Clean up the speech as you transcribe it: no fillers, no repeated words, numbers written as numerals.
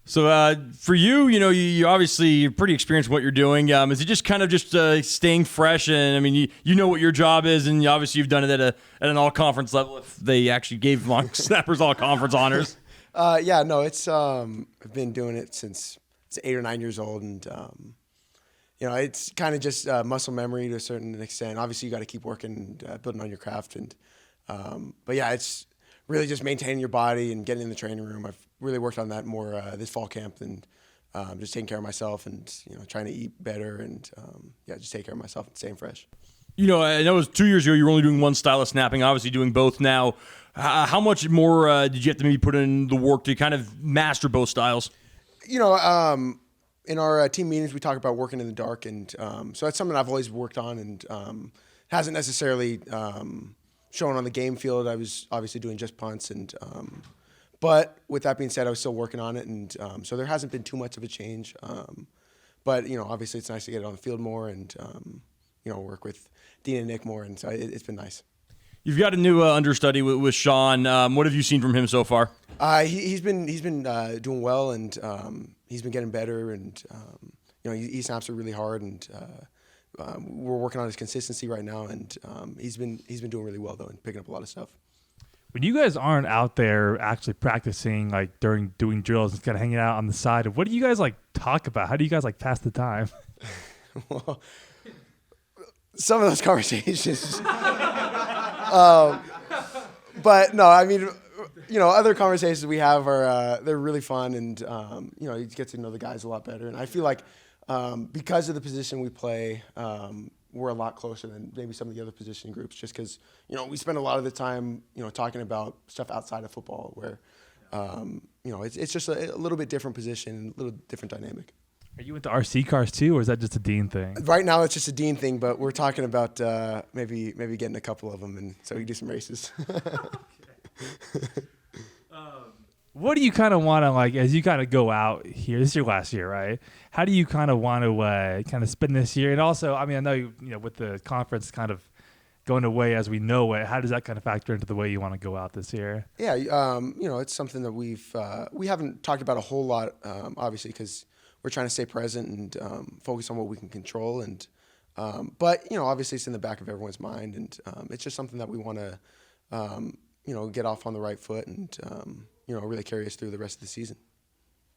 So for you, you obviously you're pretty experienced in what you're doing. Is it just kind of just staying fresh? And I mean, you know what your job is, and obviously you've done it at an all conference level. If they actually gave long snappers all conference honors. Yeah, no, it's I've been doing it since I was 8 or 9 years old, and it's kind of just muscle memory to a certain extent. Obviously, you got to keep working, building on your craft, and but yeah, it's really just maintaining your body and getting in the training room. I've really worked on that more this fall camp, and just taking care of myself and trying to eat better and just take care of myself and staying fresh. I know it was 2 years ago you were only doing one style of snapping, obviously doing both now. How much more did you have to maybe put in the work to kind of master both styles? In our team meetings, we talk about working in the dark, and so that's something I've always worked on, and hasn't necessarily shown on the game field. I was obviously doing just punts, and but with that being said, I was still working on it, and so there hasn't been too much of a change. But obviously, it's nice to get it on the field more, and work with Dean and Nick more, and so it's been nice. You've got a new understudy with Sean. What have you seen from him so far? He's been doing well, and he's been getting better, and he snaps it really hard, and we're working on his consistency right now, and he's been doing really well though, and picking up a lot of stuff. When you guys aren't out there actually practicing, like during doing drills and kind of hanging out on the side, what do you guys like talk about? How do you guys like pass the time? Well, some of those conversations. But no, I mean, other conversations we have are they're really fun, and you get to know the guys a lot better. And I feel like because of the position we play, we're a lot closer than maybe some of the other position groups, just because we spend a lot of the time talking about stuff outside of football, where it's just a little bit different position, a little different dynamic. Are you into RC cars too, or is that just a Dean thing? Right now, it's just a Dean thing, but we're talking about maybe getting a couple of them, and so we can do some races. What do you kind of want to, like, as you kind of go out here? This is your last year, right? How do you kind of want to kind of spend this year? And also, I mean, I know with the conference kind of going away as we know it, how does that kind of factor into the way you want to go out this year? Yeah, it's something that we haven't talked about a whole lot, obviously, because we're trying to stay present and focus on what we can control. And but obviously, it's in the back of everyone's mind, and it's just something that we want to get off on the right foot and really carry us through the rest of the season.